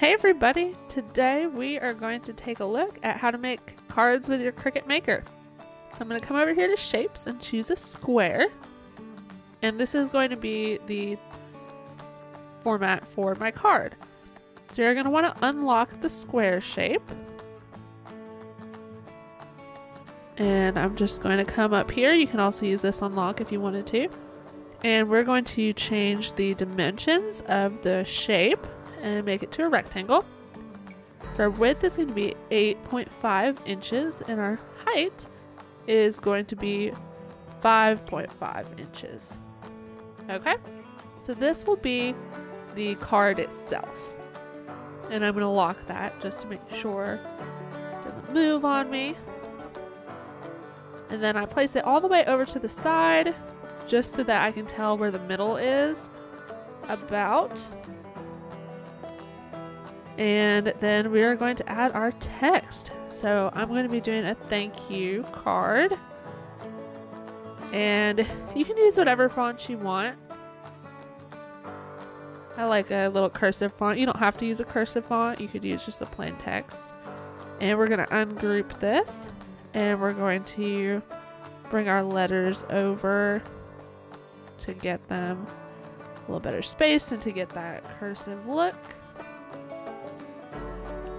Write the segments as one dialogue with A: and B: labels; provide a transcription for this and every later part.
A: Hey everybody! Today we are going to take a look at how to make cards with your Cricut Maker. So I'm going to come over here to Shapes and choose a square. And this is going to be the format for my card. So you're going to want to unlock the square shape. And I'm just going to come up here. You can also use this unlock if you wanted to. And we're going to change the dimensions of the shape and make it to a rectangle. So our width is going to be 8.5 inches and our height is going to be 5.5 inches. Okay, so this will be the card itself. And I'm going to lock that just to make sure it doesn't move on me. And then I place it all the way over to the side just so that I can tell where the middle is about. And then we are going to add our text. So I'm going to be doing a thank you card. And you can use whatever font you want. I like a little cursive font. You don't have to use a cursive font. You could use just a plain text. And we're going to ungroup this. And we're going to bring our letters over to get them a little better spaced and to get that cursive look.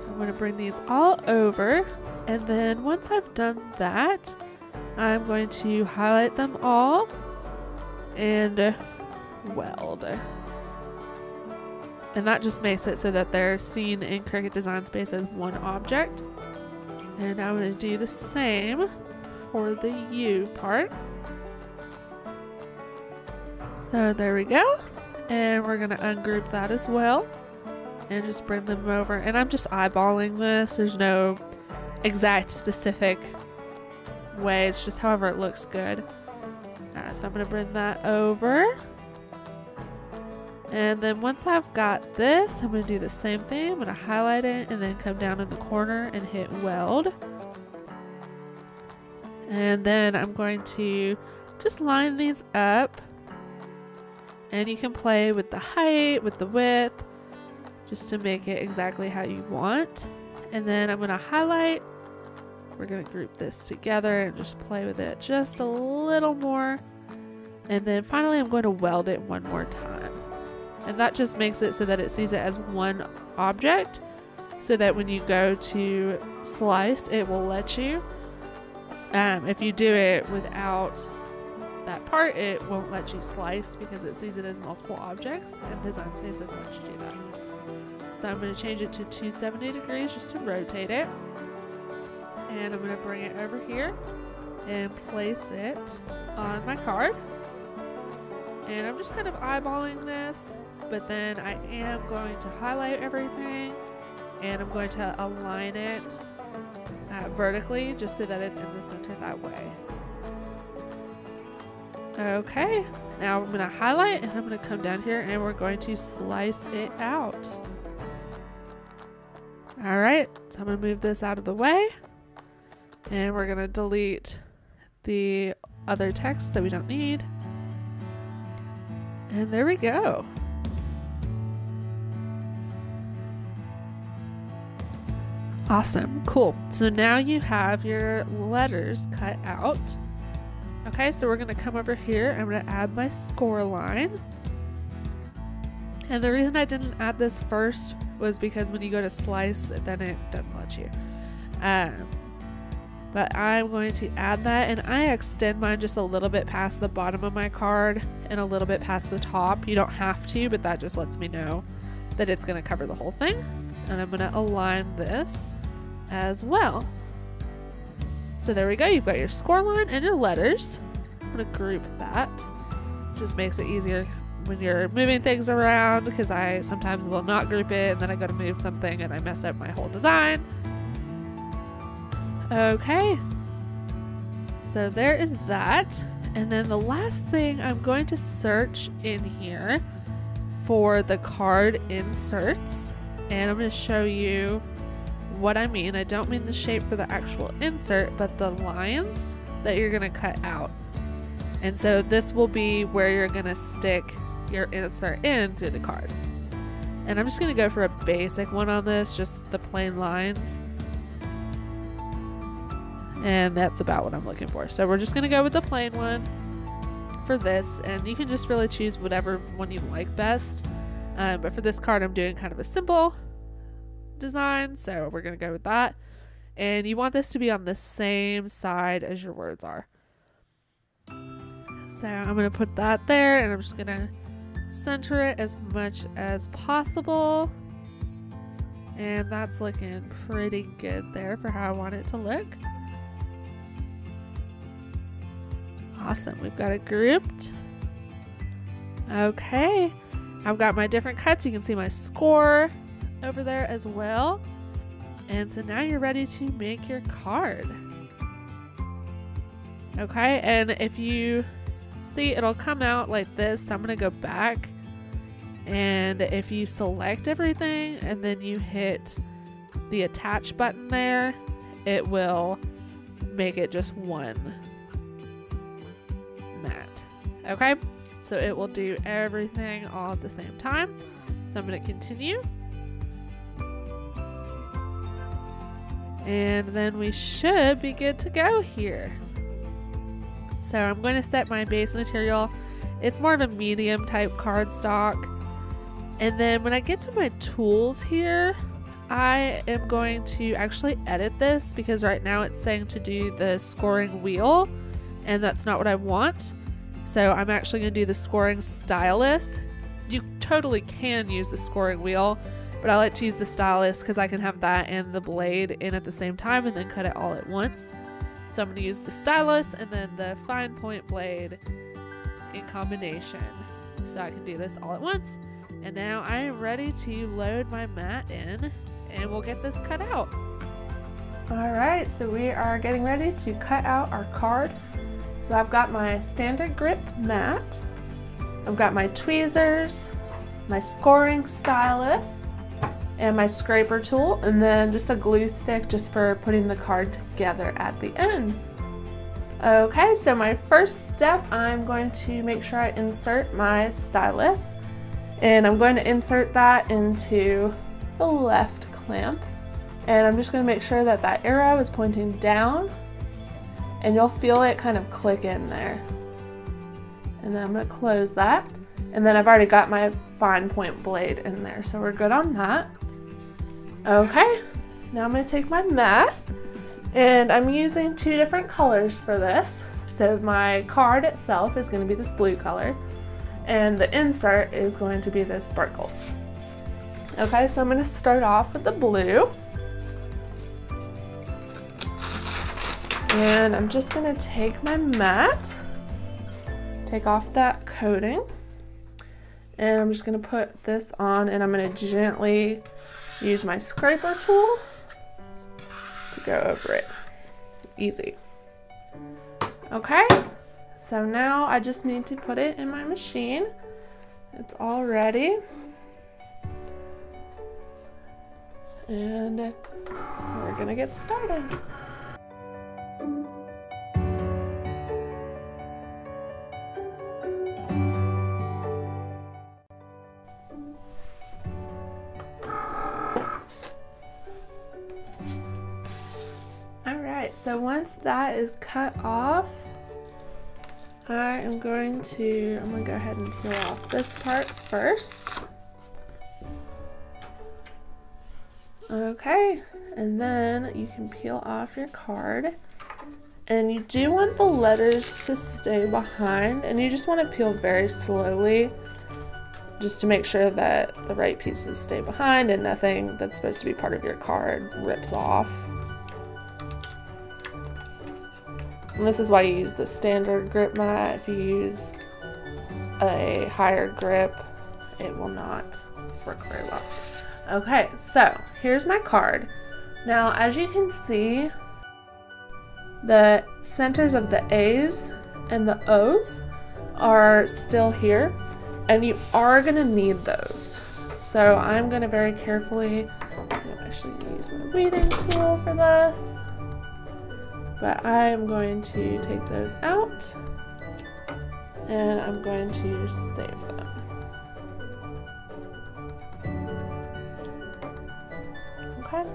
A: I'm going to bring these all over, and then once I've done that, I'm going to highlight them all and weld. And that just makes it so that they're seen in Cricut Design Space as one object. And I'm going to do the same for the U part. So there we go. And we're going to ungroup that as well. And just bring them over, and I'm just eyeballing this. There's no exact specific way, it's just however it looks good. So I'm going to bring that over, and then once I've got this, I'm going to do the same thing. I'm going to highlight it and then come down in the corner and hit weld, and then I'm going to just line these up, and you can play with the height, with the width, just to make it exactly how you want. And then I'm going to highlight. We're going to group this together and just play with it just a little more. And then finally I'm going to weld it one more time. And that just makes it so that it sees it as one object, so that when you go to slice, it will let you. If you do it without that part, it won't let you slice because it sees it as multiple objects, and Design Space doesn't let you do that. So I'm going to change it to 270 degrees just to rotate it. And I'm going to bring it over here and place it on my card. And I'm just kind of eyeballing this, but then I am going to highlight everything, and I'm going to align it vertically just so that it's in the center that way. Okay, now I'm going to highlight, and I'm going to come down here and we're going to slice it out. Alright, so I'm going to move this out of the way, and we're going to delete the other text that we don't need. And there we go. Awesome, cool. So now you have your letters cut out. Okay, so we're going to come over here. I'm going to add my score line. And the reason I didn't add this first was because when you go to slice, then it doesn't let you. But I'm going to add that, and I extend mine just a little bit past the bottom of my card and a little bit past the top. You don't have to, but that just lets me know that it's going to cover the whole thing. And I'm going to align this as well. So there we go. You've got your score line and your letters. I'm going to group that. Just makes it easier when you're moving things around, because I sometimes will not group it and then I go to move something and I mess up my whole design. Okay, so there is that. And then the last thing, I'm going to search in here for the card inserts, and I'm going to show you what I mean. I don't mean the shape for the actual insert, but the lines that you're going to cut out. And so this will be where you're going to stick your insert in through the card. And I'm just going to go for a basic one on this, just the plain lines. And that's about what I'm looking for. So we're just going to go with the plain one for this. And you can just really choose whatever one you like best. But for this card, I'm doing kind of a simple design. So we're going to go with that. And you want this to be on the same side as your words are. So I'm going to put that there, and I'm just going to center it as much as possible. And that's looking pretty good there for how I want it to look. Awesome, we've got it grouped. Okay, I've got my different cuts. You can see my score over there as well. And so now you're ready to make your card. Okay, and if you see, it'll come out like this. So I'm gonna go back, and if you select everything and then you hit the attach button there, it will make it just one mat. Okay, so it will do everything all at the same time. So I'm going to continue, and then we should be good to go here. So I'm going to set my base material. It's more of a medium type cardstock. And then when I get to my tools here, I am going to actually edit this, because right now it's saying to do the scoring wheel, and that's not what I want. So I'm actually going to do the scoring stylus. You totally can use the scoring wheel, but I like to use the stylus because I can have that and the blade in at the same time and then cut it all at once. So I'm going to use the stylus and then the fine point blade in combination, so I can do this all at once. And now I am ready to load my mat in, and we'll get this cut out. Alright, so we are getting ready to cut out our card. So I've got my standard grip mat, I've got my tweezers, my scoring stylus, and my scraper tool, and then just a glue stick just for putting the card together at the end. Okay, so my first step, I'm going to make sure I insert my stylus, and I'm going to insert that into the left clamp, and I'm just going to make sure that that arrow is pointing down, and you'll feel it kind of click in there. And then I'm going to close that, and then I've already got my fine point blade in there, so we're good on that. Okay, now I'm going to take my mat, and I'm using two different colors for this. So my card itself is going to be this blue color, and the insert is going to be this sparkles. Okay, so I'm going to start off with the blue. And I'm just going to take my mat, take off that coating, and I'm just going to put this on, and I'm going to gently use my scraper tool to go over it. Easy. Okay, so now I just need to put it in my machine. It's all ready. And we're gonna get started. Alright, so once that is cut off, I'm going to go ahead and peel off this part first. Okay, and then you can peel off your card. And you do want the letters to stay behind, and you just want to peel very slowly just to make sure that the right pieces stay behind and nothing that's supposed to be part of your card rips off. And this is why you use the standard grip mat. If you use a higher grip, it will not work very well. Okay, so here's my card. Now, as you can see, the centers of the A's and the O's are still here, and you are gonna need those. So I'm gonna very carefully, I'm actually gonna use my weeding tool for this. But I'm going to take those out, and I'm going to save them. Okay,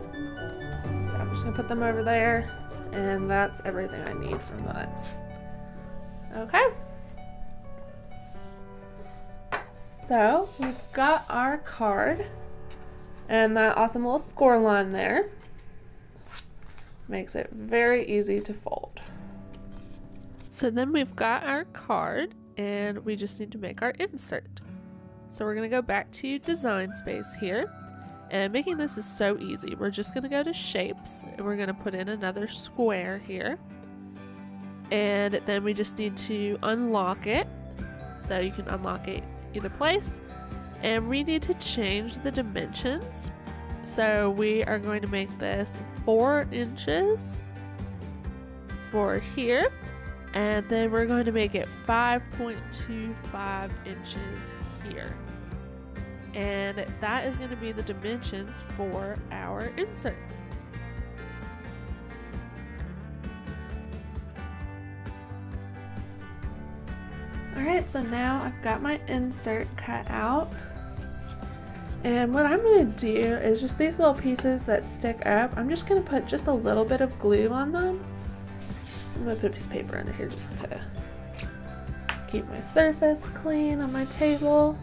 A: so I'm just gonna put them over there, and that's everything I need from that. Okay, so we've got our card and that awesome little score line there. Makes it very easy to fold. So then we've got our card and we just need to make our insert. So we're gonna go back to Design Space here, and making this is so easy. We're just gonna go to Shapes and we're gonna put in another square here. And then we just need to unlock it. So you can unlock it either place. And we need to change the dimensions. So we are going to make this 4 inches for here. And then we're going to make it 5.25 inches here. And that is going to be the dimensions for our insert. Alright, so now I've got my insert cut out. And what I'm going to do is just these little pieces that stick up, I'm just going to put just a little bit of glue on them. I'm going to put a piece of paper under here just to keep my surface clean on my table.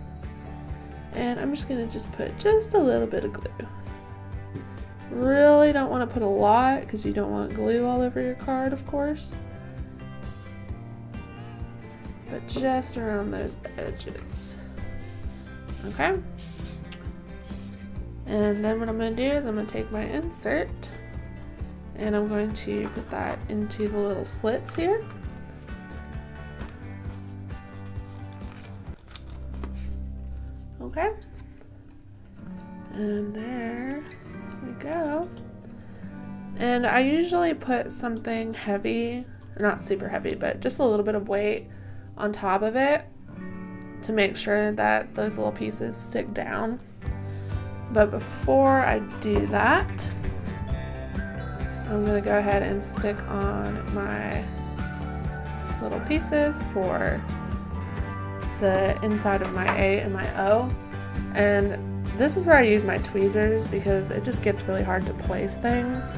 A: And I'm just going to just put just a little bit of glue. Really don't want to put a lot because you don't want glue all over your card, of course. But just around those edges. Okay? And then what I'm going to do is I'm going to take my insert and I'm going to put that into the little slits here. Okay. And there we go. And I usually put something heavy, not super heavy, but just a little bit of weight on top of it to make sure that those little pieces stick down. But before I do that, I'm going to go ahead and stick on my little pieces for the inside of my A and my O. And this is where I use my tweezers because it just gets really hard to place things,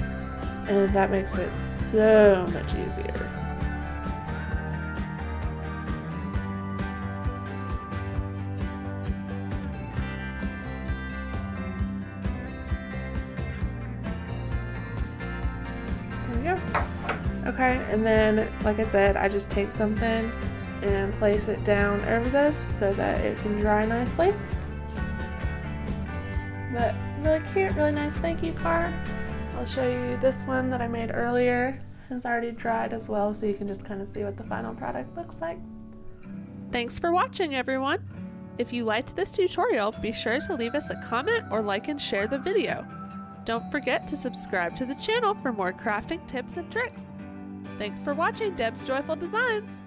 A: and that makes it so much easier. Okay, and then like I said, I just take something and place it down over this so that it can dry nicely. But really cute, really nice thank you card. I'll show you this one that I made earlier. It's already dried as well, so you can just kind of see what the final product looks like. Thanks for watching, everyone. If you liked this tutorial, be sure to leave us a comment or like and share the video. Don't forget to subscribe to the channel for more crafting tips and tricks. Thanks for watching Deb's Joyful Designs!